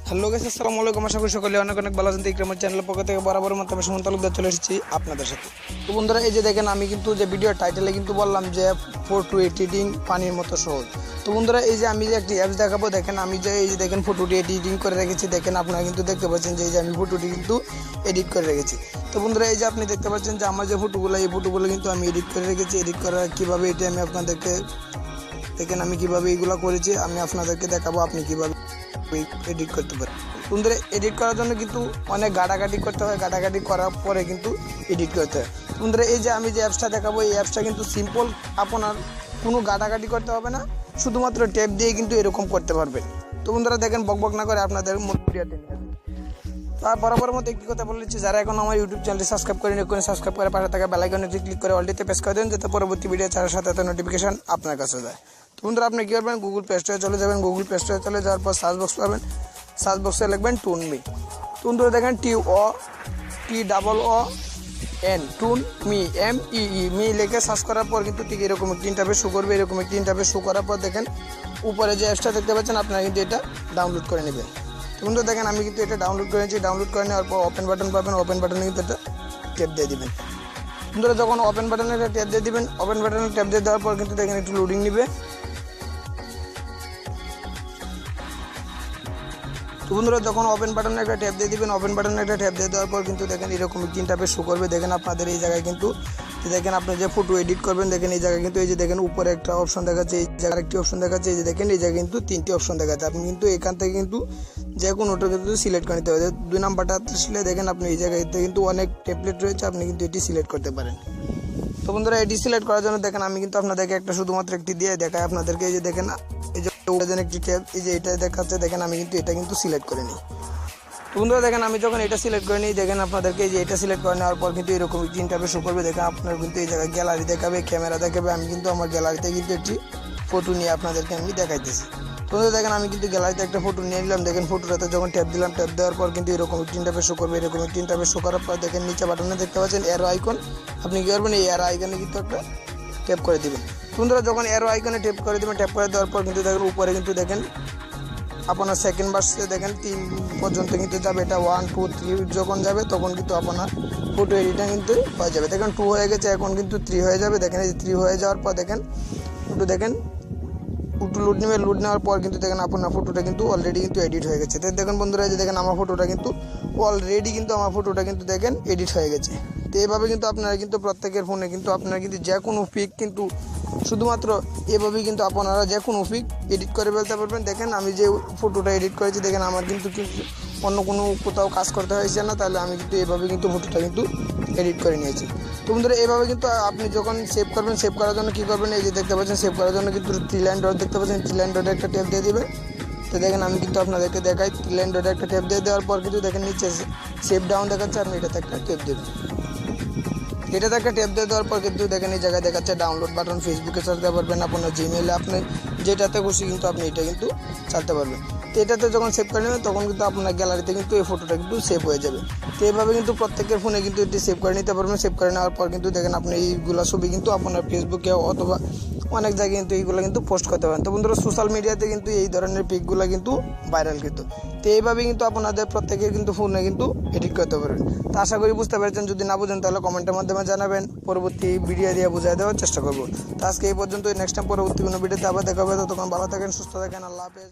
Hello guys, আসসালামু আলাইকুম। আশা করি সকলে অনেক অনেক ভালো আছেন। ইকরামের চ্যানেলের পক্ষ থেকে বরাবর মতো আমি সুমন তালুকদার চলে এসেছি আপনাদের সাথে। তো বন্ধুরা, এই যে দেখেন, আমি কিন্তু যে ভিডিওর টাইটেলে কিন্তু বললাম যে ফটো এডিটিং পানির মতো সহজ। তো বন্ধুরা, এই যে আমি যে একটি অ্যাপস দেখাবো, দেখেন আমি যে এই যে দেখেন ফটোটি এডিটিং করে রেখেছি। দেখেন আপনারা কিন্তু দেখতে পাচ্ছেন যে এই যে আমি ফটোটি কিন্তু এডিট করে রেখেছি। তো বন্ধুরা, এই যে আপনি দেখতে পাচ্ছেন যে আমার যে ফটোগুলো, এই ফটোগুলো কিন্তু আমি এডিট করে রেখেছি। এডিট করা কীভাবে এটি আমি আপনাদেরকে দেখেন আমি কীভাবে এইগুলো করেছি আমি আপনাদেরকে দেখাবো আপনি কীভাবে এডিট করতে পারেন। বন্ধুরা, এডিট করার জন্য কিন্তু অনেক গাটাগাটি করতে হয়, গাটাগাটি করার পরে কিন্তু এডিট করতে হয়। বন্ধুরা, এই যে আমি যে অ্যাপসটা দেখাবো, এই অ্যাপসটা কিন্তু সিম্পল, আপনার কোনো গাটাগাটি করতে হবে না, শুধুমাত্র ট্যাপ দিয়ে কিন্তু এরকম করতে পারবেন। তো বন্ধুরা দেখেন, বকবক না করে আপনাদের ভিডিওতে নিয়ে আসেন। তার বরাবর মতো একটি কথা বলে দিচ্ছি, যারা এখন আমার ইউটিউব চ্যানেলটি সাবস্ক্রাইব করেন, এখন সাবস্ক্রাইব করে পাশে থাকা বেল আইকনে ক্লিক করে অলটিতে প্রেস করে দেন, যাতে পরবর্তী ভিডিও ছাড়ার সাথে সাথে নোটিফিকেশন আপনার কাছে যায়। তো বন্ধুরা, আপনি কী করবেন, গুগল প্লে স্টোরে চলে যাবেন। গুগল প্লে স্টোরে চলে যাওয়ার পর সার্চ বক্স পাবেন, সার্চ বক্সে লিখবেন টুন মি। বন্ধুরা দেখেন TUNME টুন মি মি লিখে সার্চ করার পর কিন্তু ঠিক এরকম একটি ইন্টারফেস শো করবে। এরকম একটি ইন্টারফেস শো করার পর দেখেন উপরে যে অ্যাপসটা দেখতে পাচ্ছেন, আপনারা কিন্তু এটা ডাউনলোড করে নেবেন। তো বন্ধুরা দেখেন, আমি কিন্তু এটা ডাউনলোড করে নিয়েছি। ডাউনলোড করে নেওয়ার পর ওপেন বাটন পাবেন, ওপেন বাটনে কিন্তু এটা ট্যাপ দিয়ে দিবেন। বন্ধুরা, যখন ওপেন বাটনে এটা ট্যাপ দিয়ে দিবেন, ওপেন বাটনে ট্যাপ দিয়ে দেওয়ার পর কিন্তু দেখেন একটু লোডিং নেবে। তো বন্ধুরা, যখন ওপেন বাটনে একটা ট্যাপ দিয়ে দিবেন, ওপেন বাটনে একটা ট্যাপ দিয়ে দেওয়ার পর কিন্তু দেখেন এরকম একটি ইন্টারফেস শো করবে। দেখেন আপনাদের এই জায়গায় কিন্তু দেখেন আপনি যে ফটো এডিট করবেন, দেখেন এই জায়গায় কিন্তু এই যে দেখেন উপরে একটা অপশন দেখাচ্ছে, এই জায়গায় একটি অপশন দেখাচ্ছে, এই যে দেখেন এই জায়গায় কিন্তু তিনটি অপশন দেখাচ্ছে। আপনি কিন্তু এখান থেকে কিন্তু যে কোনোটা কিন্তু সিলেক্ট করে নিতে হবে। 2 নাম্বারটা আসলে দেখেন আপনি এই জায়গাতে কিন্তু অনেক টেমপ্লেট রয়েছে, আপনি কিন্তু এটি সিলেক্ট করতে পারেন। তো বন্ধুরা, এটি সিলেক্ট করার জন্য দেখেন আমি কিন্তু আপনাদেরকে একটা শুধুমাত্র একটি দিয়ে দেখাই আপনাদেরকে। এই যে দেখেন এই যে একটি ট্যাব, এই যে এটা দেখাচ্ছে, দেখেন আমি কিন্তু এটা কিন্তু সিলেক্ট করে নিই। তো বন্ধুরা দেখেন, আমি যখন এটা সিলেক্ট করে নিই, দেখেন আপনাদেরকে এই যে এটা সিলেক্ট করে নেওয়ার পর কিন্তু এরকম একটি ইন্টারফেস শো করবে। দেখেন আপনার কিন্তু এই জায়গায় গ্যালারি দেখাবে, ক্যামেরা দেখাবে। আমি কিন্তু আমার গ্যালারিতে কিন্তু একটি ফটো নিয়ে আপনাদেরকে আমি দেখাইতেছি। তো বন্ধুরা দেখেন, আমি কিন্তু গ্যালারিতে একটা ফটো নিয়ে নিলাম। দেখেন ফটোটাতে যখন ট্যাপ দিলাম, ট্যাপ দেওয়ার পর কিন্তু এরকম একটি ইন্টারফেস শো করবে। এরকম একটি ইন্টারফেস শো করার পর দেখেন নিচে বাটনে দেখতে পাচ্ছেন অ্যারো আইকন। আপনি কী করবেন, এই অ্যারো আইকনে কিন্তু একটা ট্যাপ করে দেবেন। বন্ধুরা, যখন অ্যারো আইকনে ট্যাপ করে দেবেন, ট্যাপ করে দেওয়ার পর কিন্তু দেখেন উপরে কিন্তু দেখেন আপনার সেকেন্ড বার্সে দেখেন 3 পর্যন্ত কিন্তু যাবে। এটা 1 2 3 যখন যাবে তখন কিন্তু আপনার ফটো এডিটিং কিন্তু হয়ে যাবে। দেখেন 2 হয়ে গেছে, এখন কিন্তু 3 হয়ে যাবে। দেখেন এই যে 3 হয়ে যাওয়ার পর দেখেন একটু লোড নেবে। লোড নেওয়ার পর কিন্তু দেখেন আপনার ফটোটা কিন্তু অলরেডি কিন্তু এডিট হয়ে গেছে। তো দেখেন বন্ধুরা, এই যে দেখেন আমার ফটোটা কিন্তু অলরেডি কিন্তু দেখেন এডিট হয়ে গেছে। তো এইভাবে কিন্তু আপনারা কিন্তু প্রত্যেকের ফোনে কিন্তু আপনারা কিন্তু যে কোনো পিক কিন্তু শুধুমাত্র এভাবেই কিন্তু আপনারা যে কোনো পিক এডিট করে ফেলতে পারবেন। দেখেন আমি যে ফটোটা এডিট করেছি, দেখেন আমার কিন্তু অন্য কোনো কোথাও কাজ করতে হয়েছে না, তাহলে আমি কিন্তু এভাবে কিন্তু ফটোটা কিন্তু এডিট করে নিয়েছি। তো বন্ধুরা, এইভাবে কিন্তু আপনি যখন সেভ করবেন, সেভ করার জন্য কী করবেন, এই যে দেখতে পাচ্ছেন সেভ করার জন্য কিন্তু 3 লাইন ডট দেখতে পাচ্ছেন, 3 লাইন ডটে একটা ট্যাপ দিয়ে দেবেন। তো দেখেন আমি কিন্তু আপনাদেরকে দেখাই, 3 লাইন ডটে একটা ট্যাপ দিয়ে দেওয়ার পর কিন্তু দেখেন নিচে সেভ ডাউন দেখাচ্ছে, আপনি এটাতে একটা ট্যাপ দেবেন। এটাতে একটা ট্যাপ দিয়ে দেওয়ার পর কিন্তু দেখেন এই জায়গায় দেখাচ্ছে ডাউনলোড বাটন। ফেসবুকে চালাতে পারবেন, আপনার জিমেলে আপনি যেটাতে খুশি কিন্তু আপনি এটা কিন্তু চালাতে পারবেন। তো এটাতে যখন সেভ করে নেবেন তখন কিন্তু আপনার গ্যালারিতে কিন্তু এই ফটোটা কিন্তু সেভ হয়ে যাবে। তো এইভাবে কিন্তু প্রত্যেকের ফোনে কিন্তু এটি সেভ করে নিতে পারবেন। সেভ করে নেওয়ার পর কিন্তু দেখেন আপনি এইগুলো ছবি কিন্তু আপনার ফেসবুকে অথবা অনেক জায়গায় কিন্তু এইগুলো কিন্তু পোস্ট করতে পারেন। তো বন্ধুরা, সোশ্যাল মিডিয়াতে কিন্তু এই ধরনের পিকগুলো কিন্তু ভাইরাল কিন্তু। তো এইভাবে কিন্তু আপনাদের প্রত্যেকের কিন্তু ফোনে কিন্তু এডিট করতে পারবেন। তো আশা করি বুঝতে পেরেছেন। যদি না বুঝেন তাহলে কমেন্টের মাধ্যমে জানাবেন, পরবর্তী ভিডিও দিয়ে বুঝিয়ে দেওয়ার চেষ্টা করবো। তো আজকে এই পর্যন্ত, নেক্সট টাইম পরবর্তী কোনো ভিডিওতে আবার দেখা হবে। ততক্ষণ ভালো থাকেন, সুস্থ থাকেন, আল্লাহ হাফেজ।